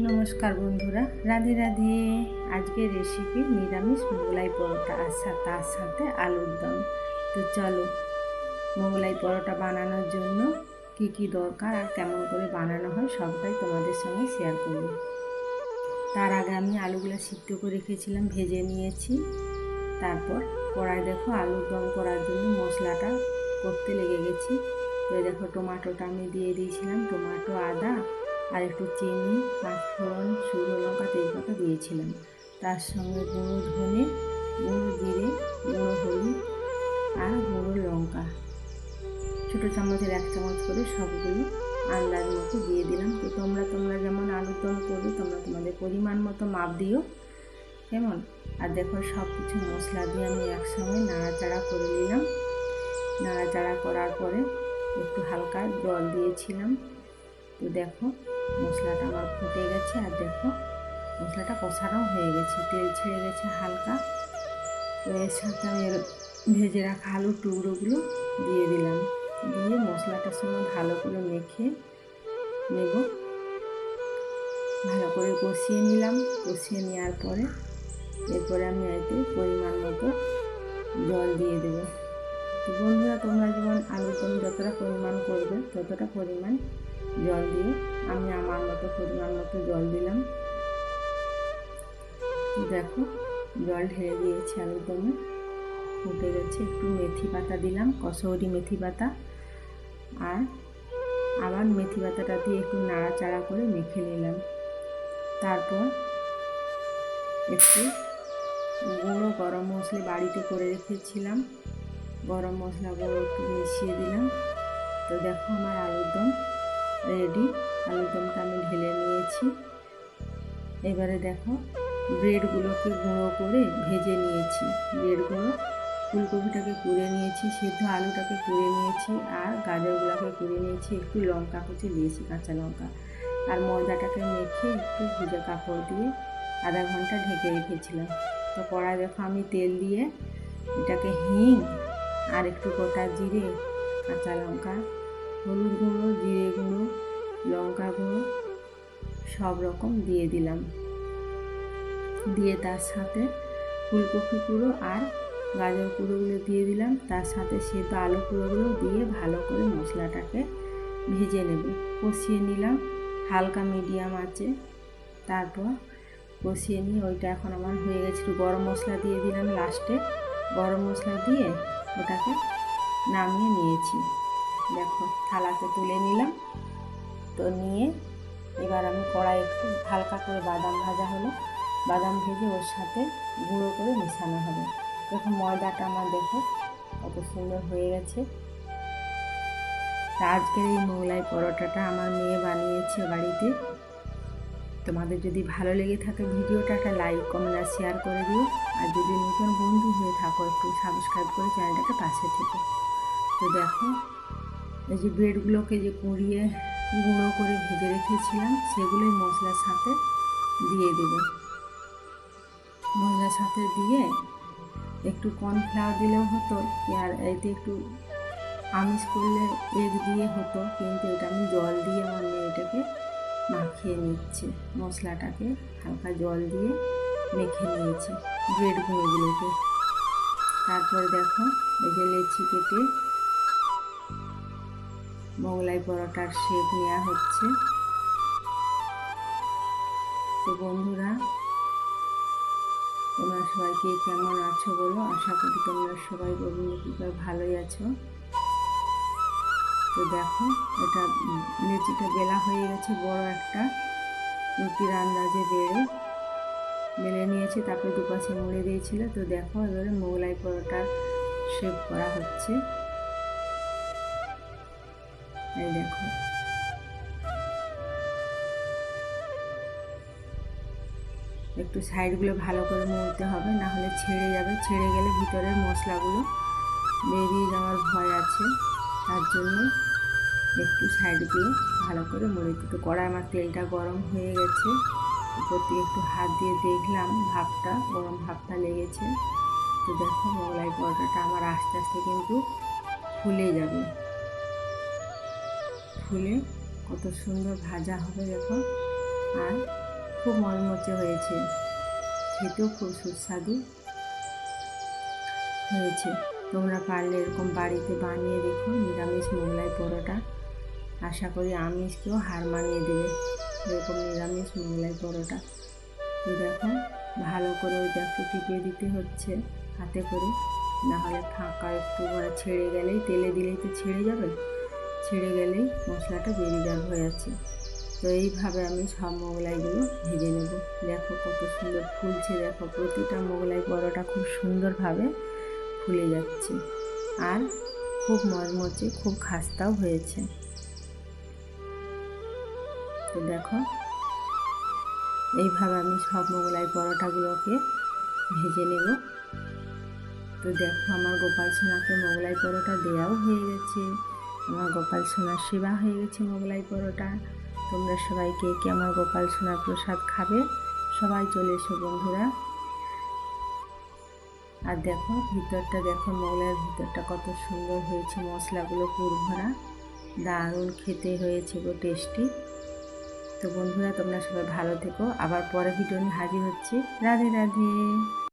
নমস্কার বন্ধুরা, রাধে রাধে। আজকের রেসিপি নিরামিষ মোগলাই পরোটা আর তার সাথে আলুর দম। তো চলো, মোগলাই পরোটা বানানোর জন্য কি দরকার আর কেমন করে বানানো হয় সবটাই তোমাদের সঙ্গে শেয়ার করব। তার আগে আমি আলুগুলো সিদ্ধ করে রেখেছিলাম, ভেজে নিয়েছি। তারপর কড়াই দেখো আলুর দম করার জন্য মশলাটা করতে লেগে গেছি। তো দেখো টমেটোটা আমি দিয়ে দিয়েছিলাম, টমেটো, আদা আর একটু চিনি, পাঁচফোড়ন, শুকনো লঙ্কা, তেজপাতা দিয়েছিলাম। তার সঙ্গে গুঁড়ো ধনে, গুঁড়ো জিরে, গুঁড়ো হলুদ আর গুঁড়ো লঙ্কা ছোটো চামচের 1 চামচ করে সবগুলো আন্দাজ মতো দিয়ে দিলাম। তো তোমরা যেমন আলুর দম করবে তোমরা তোমাদের পরিমাণ মতো মাপ দিও, কেমন। আর দেখো সব কিছু মশলা দিয়ে আমি একসঙ্গে নাড়াচাড়া করে নিলাম। নাড়াচাড়া করার পরে একটু হালকা জল দিয়েছিলাম। তো দেখো মশলাটা আমার ফুটে গেছে, আর দেখো মশলাটা কষানো হয়ে গেছে, তেল ছেড়ে গেছে হালকা। তো এর সাথে আমি ভেজে রাখা আলুর টুকরোগুলো দিয়ে দিলাম, দিয়ে মশলাটার সঙ্গে ভালো করে মেখে নেব। ভালো করে কষিয়ে নিলাম। কষিয়ে নেওয়ার পরে এরপরে আমি এতে পরিমাণ মতো জল দিয়ে দেবো। তো বন্ধুরা, তোমরা যেমন আলুর দম যতটা পরিমাণ করবে ততটা পরিমাণ জল দিয়ে আমি আমার মতো পরিমাণ মতো জল দিলাম। দেখো জল ঢেলে দিয়েছি, আলুর দমে ফুটে গেছে। একটু মেথি পাতা দিলাম, কসৌরি মেথি পাতা, আর আবার মেথি পাতাটা দিয়ে একটু নাড়াচাড়া করে মেখে নিলাম। তারপর একটু গুঁড়ো গরম মশলা বাড়িতে করে রেখেছিলাম, গরম মশলা গুঁড়ো একটু মিশিয়ে দিলাম। তো দেখো আমার আলুর দম রেডি। আলুর দমটা আমি ঢেলে নিয়েছি। এবারে দেখো ব্রেডগুলোকে গুঁড়ো করে ভেজে নিয়েছি। ব্রেডগুলো, ফুলকপিটাকে কুড়ে নিয়েছি, সিদ্ধ আলুটাকে কুড়ে নিয়েছি, আর গাজরগুলোকে কুড়ে নিয়েছি। একটু লঙ্কা কুচি দিয়েছি, কাঁচা লঙ্কা, আর ময়দাটাকে মেখে একটু ভিজে কাপড় দিয়ে আধা ঘন্টা ঢেকে রেখেছিলাম। তো কড়াই দেখো আমি তেল দিয়ে এটাকে হিং আর একটু গোটা জিরে, কাঁচা লঙ্কা, হলুদ গুঁড়ো, জিরে গুঁড়ো, লঙ্কা গুঁড়ো সব রকম দিয়ে দিলাম। দিয়ে তার সাথে ফুলকপি কুঁড়ো আর গাজর কুঁড়োগুলো দিয়ে দিলাম। তার সাথে সেদ্ধ আলু কুঁড়োগুলো দিয়ে ভালো করে মশলাটাকে ভেজে নেব, কষিয়ে নিলাম হালকা মিডিয়াম আঁচে। তারপর কষিয়ে নিয়ে ওইটা এখন আমার হয়ে গেছে। গরম মশলা দিয়ে দিলাম লাস্টে, গরম মশলা দিয়ে ওটাকে নামিয়ে নিয়েছি। দেখো থালাতে তুলে নিলাম। তো নিয়ে এবার আমি কড়াই একটু হালকা করে বাদাম ভাজা হলো, বাদাম ভেজে ওর সাথে গুঁড়ো করে মেশানো হবে। দেখো ময়দাটা আমার দেখো কত সুন্দর হয়ে গেছে। তা আজকের এই মোগলাই পরোটাটা আমার মেয়ে বানিয়েছে বাড়িতে। তোমাদের যদি ভালো লেগে থাকে ভিডিওটা একটা লাইক, কমেন্ট আর শেয়ার করে দিও। আর যদি নতুন বন্ধু হয়ে থাকো একটু সাবস্ক্রাইব করে চ্যানেলটাকে পাশে থেকে। তো দেখো এই যে ব্রেডগুলোকে যে কুড়িয়ে গুঁড়ো করে ভেজে রেখেছিলাম সেগুলোই মশলার সাথে দিয়ে দেবো। মশলার সাথে দিয়ে একটু কর্নফ্লাওয়ার দিলেও হতো, আর এতে একটু আমিষ করলে এগ দিয়ে হতো, কিন্তু এটা আমি জল দিয়ে আমার মেয়েটাকে মাখিয়ে নিচ্ছে। মশলাটাকে হালকা জল দিয়ে মেখে নিয়েছি ব্রেড গুঁড়োগুলোকে। তারপরে দেখো এই যে লেচি কেটে মোগলাই পরোটার শেপ নেওয়া হচ্ছে। তো বন্ধুরা, তোমরা সবাই কে কেমন আছো বলো। আশা করি তোমরা সবাই বন্ধুরা ভালোই আছো। তো দেখো এটা লেচিটা বেলা হয়ে গেছে, বড় একটা রুটির আন্দাজে বেলে নিয়েছি। তারপরে দুপাশে মুড়ে দিয়েছিল। তো দেখো এবারে মোগলাই পরোটা শেপ করা হচ্ছে। এই দেখো একটু সাইডগুলো ভালো করে মুড়তে হবে, না হলে ছেড়ে যাবে। ছেড়ে গেলে ভিতরের মশলাগুলো বেরিয়ে যাওয়ার ভয় আছে, তার জন্য একটু সাইডগুলো ভালো করে মুড়ে দিতে। তো কড়াই আমার তেলটা গরম হয়ে গেছে, উপর থেকে একটু হাত দিয়ে দেখলাম ভাপটা, গরম ভাপটা লেগেছে। তো দেখো মোগলাই পরোটাটা আমার আস্তে আস্তে কিন্তু ফুলে যাবে, ফুলে কত সুন্দর ভাজা হবে দেখো। আর খুব মচমচে হয়েছে, খেতেও খুব সুস্বাদু হয়েছে। তোমরা পারলে এরকম বাড়িতে বানিয়ে দেখো নিরামিষ মোগলাই পরোটা। আশা করি আমিষকেও হার মানিয়ে দেবে এরকম নিরামিষ মোগলাই পরোটা। তো দেখো ভালো করে ওইটা একটু টিপিয়ে দিতে হচ্ছে হাতে করে, নাহলে ফাঁকা একটু ছেড়ে গেলেই, তেলে দিলেই তো ছেড়ে যাবে, ছেড়ে গেলেই মশলাটা বেরিয়ে যাবে হয়ে যাচ্ছে। তো এইভাবে আমি সব মোগলাইগুলো ভেজে নেব। দেখো কত সুন্দর ফুলছে, দেখো প্রতিটা মোগলাই পরোটা খুব সুন্দরভাবে ফুলে যাচ্ছে আর খুব মচমচে, খুব খাস্তাও হয়েছে। তো দেখো এইভাবে আমি সব মোগলাই পরোটাগুলোকে ভেজে নেব। তো দেখো আমার গোপাল সোনাকে মোগলাই পরোটা দেওয়াও হয়ে গেছে, আমার গোপাল সোনার সেবা হয়ে গেছে মোগলাই পরোটা। তোমরা সবাই কে কে আমার গোপাল সোনার প্রসাদ খাবে সবাই চলে এসো বন্ধুরা। আর দেখো ভিতরটা, দেখো মোগলাইয়ের ভিতরটা কত সুন্দর হয়েছে, মশলাগুলো পুরভরা, দারুণ খেতে হয়েছে গো, টেস্টি। তো বন্ধুরা তোমরা সবাই ভালো থেকো, আবার পরে ভিডিও নিয়ে হাজির হচ্ছি। রাধে রাধে।